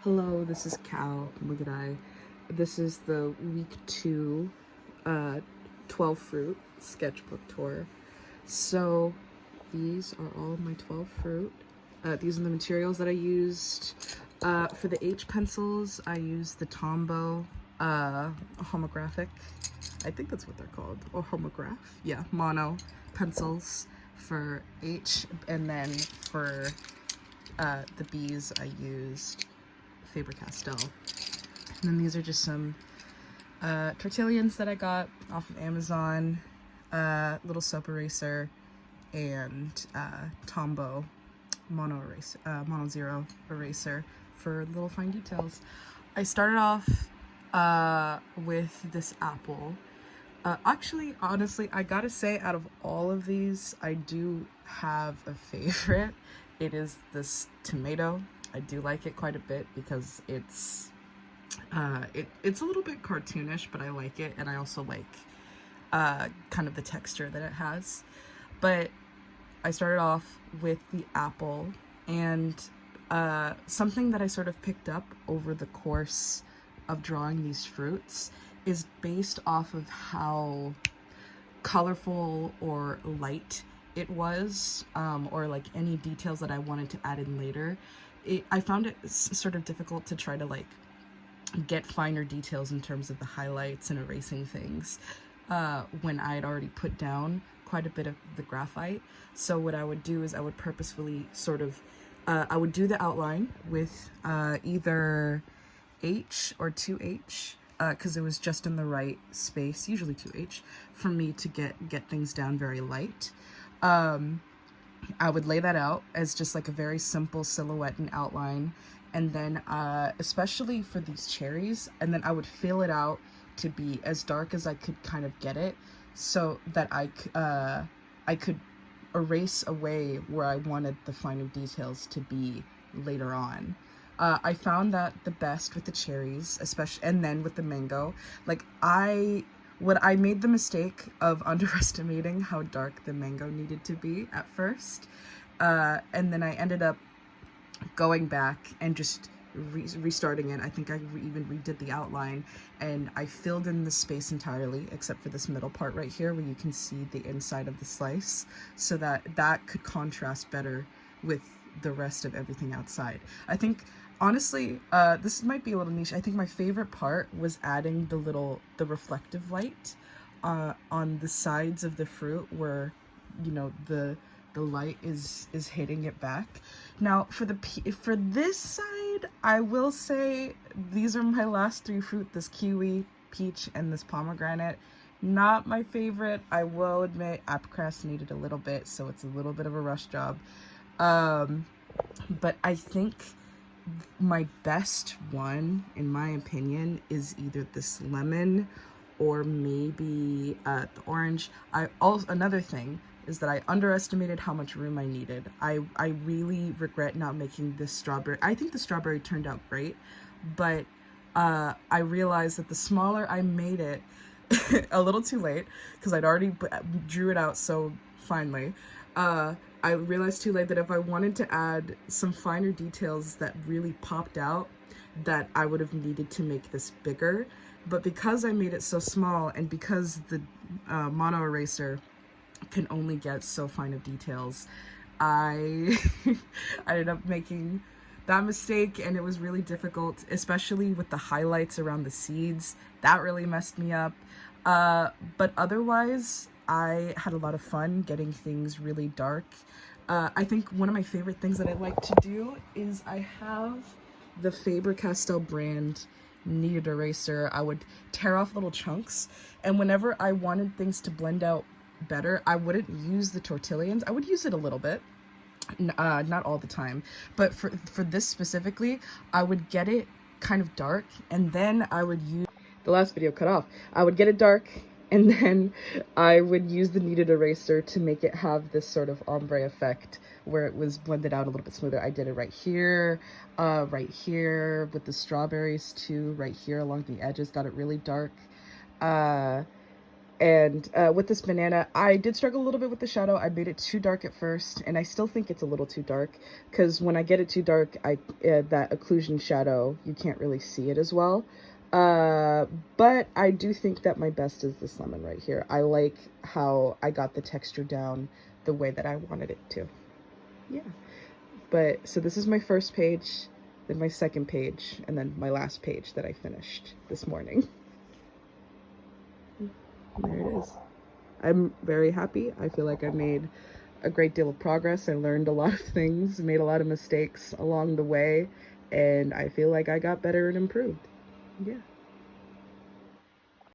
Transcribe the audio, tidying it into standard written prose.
Hello, this is Cal Mugadai. This is the week 2 12 fruit sketchbook tour. So these are all my 12 fruit. These are the materials that I used. For the H pencils, I used the Tombow homographic. I think that's what they're called, or homograph. Yeah, mono pencils for H, and then for the B's I used Faber-Castell. And then these are just some tortillions that I got off of Amazon, little soap eraser, and Tombow mono zero eraser for little fine details. I started off with this apple. Actually, honestly, I gotta say, out of all of these, I do have a favorite. It is this tomato. I do like it quite a bit because it's a little bit cartoonish, but I like it, and I also like kind of the texture that it has. But I started off with the apple, and something that I sort of picked up over the course of drawing these fruits is based off of how colorful or light it was, or like any details that I wanted to add in later. I found it sort of difficult to try to like get finer details in terms of the highlights and erasing things when I had already put down quite a bit of the graphite. So what I would do is I would purposefully sort of I would do the outline with either H or 2H, because it was just in the right space, usually 2H, for me to get things down very light. I would lay that out as just like a very simple silhouette and outline, and then especially for these cherries, and then I would fill it out to be as dark as I could kind of get it, so that I could erase away where I wanted the finer details to be later on. I found that the best with the cherries, especially, and then with the mango. Like I made the mistake of underestimating how dark the mango needed to be at first, and then I ended up going back and just restarting it. I think I even redid the outline, and I filled in the space entirely except for this middle part right here where you can see the inside of the slice, so that that could contrast better with the rest of everything outside. I think honestly, this might be a little niche. I think my favorite part was adding the reflective light on the sides of the fruit where, you know, the light is hitting it back. Now for this side, I will say these are my last 3 fruit: this kiwi, peach, and this pomegranate. Not my favorite, I will admit. I procrastinated a little bit, so it's a little bit of a rush job. But I think my best one, in my opinion, is either this lemon or maybe the orange. Another thing is that I underestimated how much room I needed. I really regret not making this strawberry. I think the strawberry turned out great, but I realized that the smaller I made it, a little too late, because I'd already drew it out so finely. I realized too late that if I wanted to add some finer details that really popped out, that I would have needed to make this bigger. But because I made it so small, and because the mono eraser can only get so fine of details, I I ended up making that mistake, and it was really difficult, especially with the highlights around the seeds. That really messed me up. But otherwise, I had a lot of fun getting things really dark. I think one of my favorite things that I like to do is I have the Faber-Castell brand kneaded eraser. I would tear off little chunks, and whenever I wanted things to blend out better, I wouldn't use the tortillions. I would use it a little bit, not all the time, but for this specifically, I would get it kind of dark, and then I would use the last video cut off. I would get it dark, and then I would use the kneaded eraser to make it have this sort of ombre effect where it was blended out a little bit smoother. I did it right here with the strawberries too, right here along the edges, got it really dark. And with this banana, I did struggle a little bit with the shadow. I made it too dark at first, and I still think it's a little too dark, because when I get it too dark, that occlusion shadow, you can't really see it as well. But I do think that my best is this lemon right here. I like how I got the texture down the way that I wanted it to. Yeah. But, so this is my first page, then my second page, and then my last page that I finished this morning. There it is. I'm very happy. I feel like I made a great deal of progress. I learned a lot of things, made a lot of mistakes along the way, and I feel like I got better and improved. Yeah.